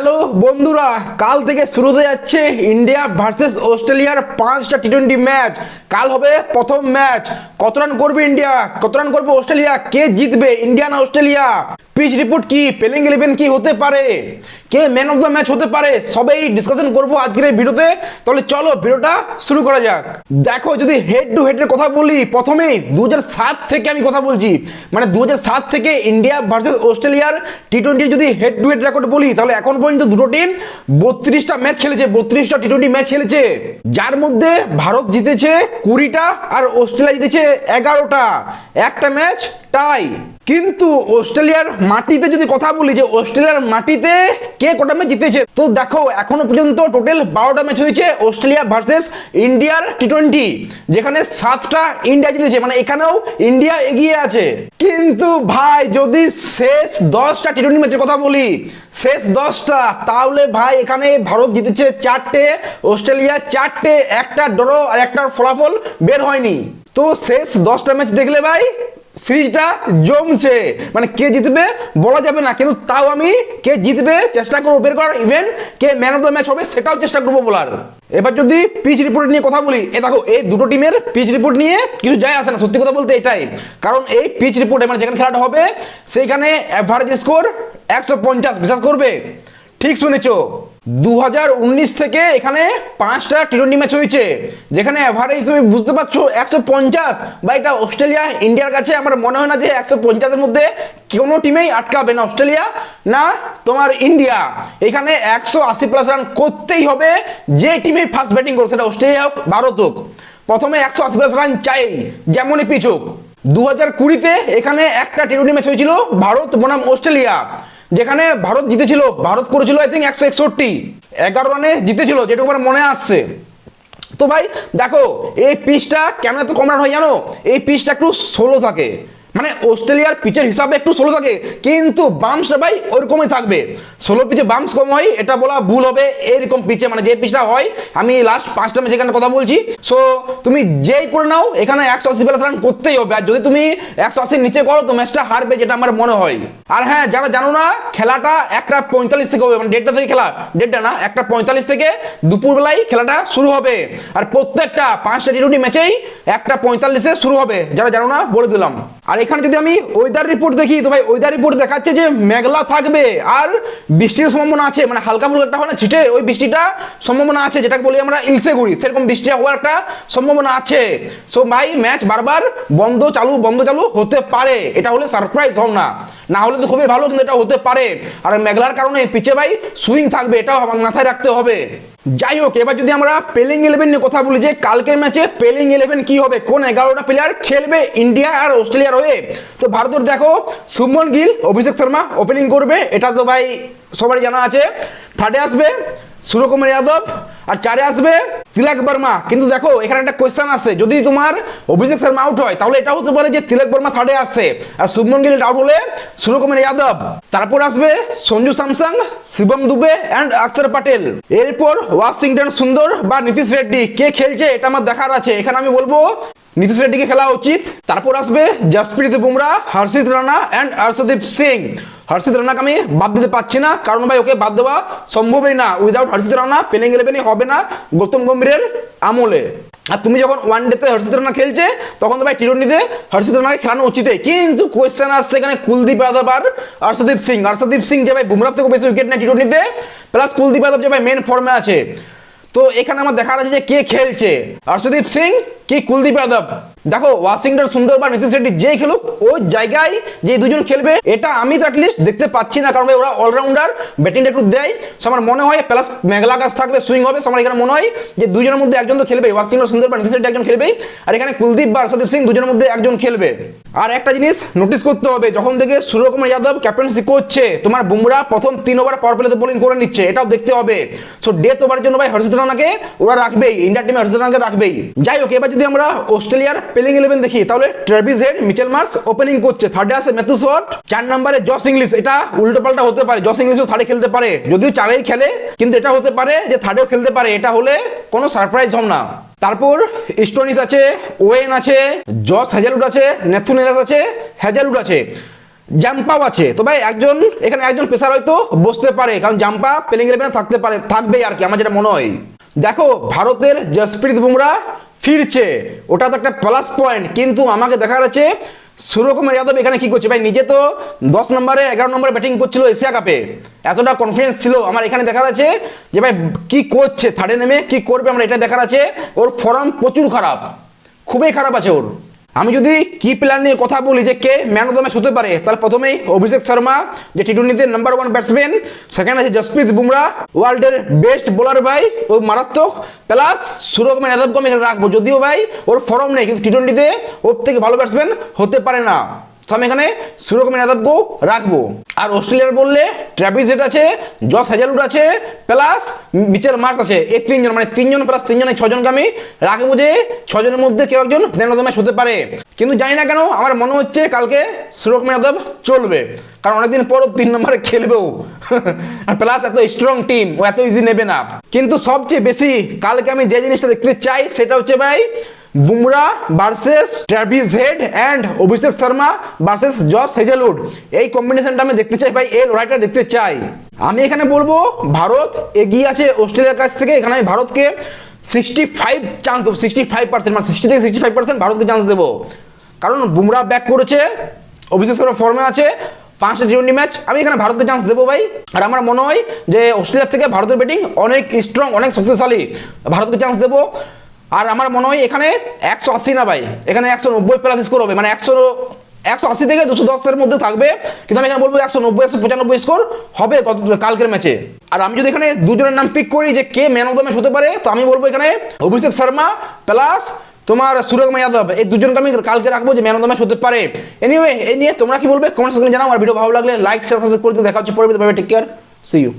Hello বন্ধুরা, কাল থেকে শুরু হতে যাচ্ছে ইন্ডিয়া ভার্সেস অস্ট্রেলিয়ার 5টা টি20 ম্যাচ। কাল হবে প্রথম ম্যাচ। কত রান করবে ইন্ডিয়া, কত রান করবে অস্ট্রেলিয়া, কে জিতবে ইন্ডিয়া না অস্ট্রেলিয়া, পিচ রিপোর্ট কি, প্লেইং 11 কি হতে পারে, কে ম্যান অফ দ্য ম্যাচ হতে পারে, সবাই ডিসকাশন করবো আজকের এই ভিডিওতে। তাহলে চলো ভিডিওটা শুরু করা যাক। দেখো, যদি হেড টু হেডের কথা বলি, প্রথমেই 2007 থেকে আমি কথা বলছি, মানে 2007 থেকে ইন্ডিয়া ভার্সেস অস্ট্রেলিয়ার টি20 যদি হেড টু হেড রেকর্ড বলি, তাহলে এখন পর্যন্ত দুটো টিম 32টা ম্যাচ খেলেছে, 32টা টি20 ম্যাচ খেলেছে, যার মধ্যে ভারত জিতেছে 20টা আর অস্ট্রেলিয়া জিতেছে 11টা, একটা ম্যাচ টাই। কিন্তু অস্ট্রেলিয়ার মাটিতে যদি কথা বলি, যে অস্ট্রেলিয়ার মাটিতে কে কটা ম্যাচ জিতেছে, তো দেখো এখনো পর্যন্ত টোটাল 12টা ম্যাচ হয়েছে অস্ট্রেলিয়া ভার্সেস ইন্ডিয়ার টি20, যেখানে 7টা ইন্ডিয়া জিতেছে, মানে এখানেও ইন্ডিয়া এগিয়ে আছে। কিন্তু ভাই যদি শেষ 10টা টি20 ম্যাচের কথা বলি, শেষ 10টা, তাহলে ভাই এখানে ভারত জিতেছে 4টে, অস্ট্রেলিয়া 4টে, একটা ড্র আর একটা ফলাফল বের হয়নি। তো শেষ 10টা ম্যাচ দেখলে ভাই সিরিজটা জমছে, মানে কে জিতবে বলা যাবে না, কিন্তু তাও আমি কে জিতবে চেষ্টা করবো বের করার, even K man of the match হবে সেটাও চেষ্টা করবো বলার। এবার যদি পিচ রিপোর্ট নিয়ে কথা বলি, দেখো এই দুটো টিমের পিচ রিপোর্ট নিয়ে কিছু যায় আসে না, সত্যি কথা বলতে এটাই। কারণ এই পিচ রিপোর্টে মানে যেখানে খেলাটা হবে সেইখানে অ্যাভারেজ স্কোর 150, বিশ্বাস করবে, ঠিক শুনেছো, 2019 থেকে এখানে 5টা টি20 ম্যাচ হয়েছে, যেখানে অ্যাভারেজ তুমি বুঝতে পারছো 150, বা এটা অস্ট্রেলিয়া ইন্ডিয়ার কাছে আমার মনে হয় না যে 150-এর মধ্যে কোনো টিমেই আটকাবে, না অস্ট্রেলিয়া না তোমার ইন্ডিয়া। এখানে 180+ রান করতেই হবে, যে টিমে ফার্স্ট ব্যাটিং করছে, সেটা অস্ট্রেলিয়া হোক ভারত হোক, প্রথমে 180+ রান চাই, যেমনই পিচ হোক। 2020-তে এখানে একটা টি20 ম্যাচ হয়েছিল ভারত বনাম অস্ট্রেলিয়া, যেখানে ভারত জিতেছিল, ভারত করেছিল আই থিঙ্ক 161, 11 রানে জিতেছিল, যেটুকু আমার মনে আসছে। তো ভাই দেখো এই পিচটা কেন এত কম রান হয় জানো, এই পিচটা একটু স্লো থাকে, মানে অস্ট্রেলিয়ার পিচের হিসাবে একটু স্লো থাকে, কিন্তু বাম্পসটা ভাই ওইরকমই থাকবে। স্লো পিচে বাম্পস কম হয় এটা বলা ভুল হবে, এইরকম পিচে মানে যে পিচটা হয়, আমি লাস্ট 5টা ম্যাচ এখানে কথা বলছি। সো তুমি যেই করে নাও এখানে 180+ রান করতেই হবে, আর যদি তুমি 180-র নিচে করো তো ম্যাচটা হারবে, যেটা আমার মনে হয়। আর হ্যাঁ, যারা জানো না, খেলাটা 1:45 থেকে হবে, মানে 1:30 থেকে খেলা, 1:30 না 1:45 থেকে দুপুরবেলায় খেলাটা শুরু হবে, আর প্রত্যেকটা 5টা টি20 ম্যাচেই 1:45-এ শুরু হবে, যারা জানো না বলে দিলাম। আর এখানে যদি আমি ওয়েদার রিপোর্ট দেখি, তো ভাই ওয়েদার রিপোর্ট দেখাচ্ছে যে মেঘলা থাকবে আর বৃষ্টির সম্ভাবনা আছে, মানে হালকা ফুলকা হয় না ছিটে, ওই বৃষ্টিটা সম্ভাবনা আছে, যেটাকে বলি আমরা ইলসে ঘুরি, সেরকম বৃষ্টি হওয়ার একটা সম্ভাবনা আছে। সো ভাই ম্যাচ বারবার বন্ধ চালু হতে পারে, এটা হলে সারপ্রাইজ হও না, না হলে তো খুবই ভালো, কিন্তু এটা হতে পারে। আর মেঘলার কারণে পিচে ভাই সুইং থাকবে, এটাও মাথায় রাখতে হবে। যাই হোক, এবার যদি আমরা প্লেইং 11 নিয়ে কথা বলি, যে কালকের ম্যাচে প্লেইং 11 কি হবে, কোন 11টা প্লেয়ার খেলবে ইন্ডিয়া আর অস্ট্রেলিয়ার হয়ে। তো ভারতের দেখো শুভমন গিল, অভিষেক শর্মা ওপেনিং করবে, এটা তো ভাই সবারই জানা আছে। থার্ডে আসবে সূর্যকুমার যাদব, আর 4-এ আসবে তিলক বর্মা। কিন্তু দেখো এখানে একটা কোয়েশ্চেন আছে, যদি তোমার অভিষেক শর্মা আউট হয় তাহলে এটা হতে পারে যে তিলক বর্মা থার্ডে আসছে, আর শুভমন গিল আউট হলে সূর্যকুমার যাদব, তারপর আসবে সঞ্জু স্যামসং, শিবম দুবে অ্যান্ড অক্ষর প্যাটেল। এরপর ওয়াশিংটন সুন্দর বা নীতিশ রেড্ডি, কে খেলছে এটা আমার দেখার আছে, এখানে আমি বলবো নীতিশ রেড্ডিকে খেলা উচিত। তারপর আসবে জসপ্রীত বুমরা, হর্ষিত রানা অ্যান্ড অর্শদীপ সিং। হর্ষিত রানাকে আমি বাদ দিতে পারছি না, কারণ ভাই ওকে বাদ দেওয়া সম্ভবই না, উইদাউট হর্ষিত রানা প্লেইং 11 হবে না গৌতম গম্ভীরের আমলে। আর তুমি যখন ওয়ানডেতে হর্ষিত রানা খেলছে, তখন তো ভাই টি20তে হর্ষিত রানাকে খেলানো উচিত। কিন্তু কোয়েশ্চেন আসছে এখানে কুলদীপ যাদব আর অর্শদীপ সিং। অর্শদীপ সিং যে ভাই বুমরার থেকে বেশি উইকেট নেয় টি20তে, প্লাস কুলদীপ যাদব যে ভাই মেন ফর্মে আছে। তো এখানে আমার দেখার আছে যে কে খেলছে, অর্শদীপ সিং কি কুলদীপ যাদব। দেখো ওয়াশিংটন সুন্দর বা নীতিশ রেড্ডি যেই খেলুক, ওই জায়গায় যে দুজন খেলবে এটা আমি তো অ্যাটলিস্ট দেখতে পাচ্ছি না, কারণ ওরা অলরাউন্ডার, ব্যাটিংটা একটু দেয়। সো আমার মনে হয় প্লাস মেঘলা আকাশ থাকবে, সুইং হবে, আমার এখানে মনে হয় যে দুজনের মধ্যে একজন তো খেলবে, ওয়াশিংটন সুন্দর বা নীতিশ রেড্ডি একজন খেলবেই, আর এখানে কুলদীপ বা অর্শদীপ সিং দুজনের মধ্যে একজন খেলবে। আর একটা জিনিস নোটিস করতে হবে, যখন থেকে সূর্যকুমার যাদব ক্যাপ্টেন্সি করছে, তোমার বুমরা প্রথম 3 ওভার পাওয়ার প্লেতে বোলিং করে নিচ্ছে, এটাও দেখতে হবে। সো ডেথ ওভারের জন্য ভাই হর্ষিত রানাকে ওরা রাখবেই, ইন্ডিয়া টিমে হর্ষিত রানাকে রাখবেই। যাই হোক, এবার যদি আমরা অস্ট্রেলিয়ার প্লেইং 11 দেখি, তাহলে Travis head, Mitchell Marsh opening করছে, থার্ডে আছে ম্যাথু শট, 4 নম্বরে জস ইংলিশ। এটা উল্টো পাল্টা হতে পারে, জস ইংলিশও থার্ডে খেলতে পারে, যদিও 4-এই খেলে, কিন্তু এটা হতে পারে যে থার্ডেও খেলতে পারে, এটা হলে কোনো সারপ্রাইজ হম না। তারপর স্টোনিস আছে, ওয়েন আছে, জস হ্যাজেলউড আছে, নেথুন এলাস আছে, হ্যাজেলউড আছে। জাম্পাও আছে। তো ভাই এখানে একজন পেসার হয়তো বসতে পারে, কারণ জাম্পা প্লেইং ইলেভেনে থাকবেই আর কি, আমার যেটা মনে হয়। দেখো ভারতের জসপ্রীত বুমরা ফিরছে, ওটা তো একটা প্লাস পয়েন্ট, কিন্তু আমাকে দেখার আছে সূর্যকুমার যাদব এখানে কি করছে। ভাই নিজে তো 10 নম্বরে 11 নম্বরে ব্যাটিং করছিল এশিয়া কাপে, এতটা কনফিডেন্স ছিল। আমার এখানে দেখার আছে যে ভাই কি করছে, থার্ডে নেমে কি করবে, আমরা এটা দেখার আছে। ওর ফর্ম প্রচুর খারাপ, খুবই খারাপ আছে ওর। আমি যদি কি প্ল্যান নিয়ে কথা বলি যে কে ম্যান অফ দ্য ম্যাচ হতে পারে, তাহলে প্রথমেই অভিষেক শর্মা, যে টি-20তে নাম্বার 1 ব্যাটসম্যান। সেকেন্ড আছে জসপ্রীত বুমরা, ওয়ার্ল্ডের বেস্ট বোলার ভাই, ও মারাত্মক। প্লাস সূর্যকুমার যাদবকে আমি এখানে রাখবো, যদিও ভাই ওর ফর্ম নেই, কিন্তু টি-20তে ওর থেকে ভালো ব্যাটসম্যান হতে পারে না। তো আমি এখানে সূর্যকুমার যাদবকেও রাখবো। আর অস্ট্রেলিয়ার বললে ট্র্যাভিস হেড আছে, জস হ্যাজেলউড আছে, প্লাস মিচেল মার্শ আছে। এই তিনজন, মানে তিনজন প্লাস তিনজন, এই 6 জনকে আমি রাখবো, যে 6 জনের মধ্যে কেউ একজন ম্যান অফ দ্য ম্যাচ হতে পারে। কিন্তু জানি না কেন আমার মনে হচ্ছে কালকে সূর্যকুমার যাদব চলবে, কারণ অনেকদিন পর 3 নম্বরে খেলবেও। আর প্লাস এত স্ট্রং টিম, ও এত ইজি নেবে না। কিন্তু সবচেয়ে বেশি কালকে আমি যে জিনিসটা দেখতে চাই সেটা হচ্ছে ভাই Bumrah versus Travis head and Abhishek Sharma versus Josh Hazlewood. এই কম্বিনেশনটা আমি দেখতে চাই ভাই, এই লড়াইটা দেখতে চাই। আমি এখানে বলবো ভারত এগিয়ে আছে অস্ট্রেলিয়ার কাছ থেকে। এখানে আমি ভারতকে 65 চান্স দেবো, 65%, মানে 60 থেকে 65% ভারতকে চান্স দেবো। কারণ বুমরা ব্যাক করেছে, অভিষেক শর্মা ফর্মে আছে, 5টা টি-20 ম্যাচ, আমি এখানে ভারতকে চান্স দেবো ভাই। আর আমার মনে হয় যে অস্ট্রেলিয়ার থেকে ভারতের ব্যাটিং অনেক স্ট্রং, অনেক শক্তিশালী, ভারতকে চান্স দেবো। আর আমার মনে হয় এখানে 180 না ভাই, এখানে 190 প্লাস স্কোর হবে, মানে 180 থেকে 210 এর মধ্যে থাকবে। কিন্তু আমি এখানে বলবো 190 195 স্কোর হবে কালকের ম্যাচে। আর আমি যদি এখানে দুজনের নাম পিক করি যে কে ম্যান অফ দ্য ম্যাচ হতে পারে, তো আমি বলবো এখানে অভিষেক শর্মা প্লাস তোমার সূর্যকুমার যাদব, এই দুজনকে আমি কালকে রাখবো যে ম্যান অফ দ্য ম্যাচ হতে পারে। এনিওয়ে এই নিয়ে তোমরা কি বলবে কমেন্ট সেকশনে জানাও। আর ভিডিও ভালো লাগলে লাইক শেয়ার সাবস্ক্রাইব করে দিতে। দেখা হচ্ছে পরে, টেক কেয়ার, সি ইউ।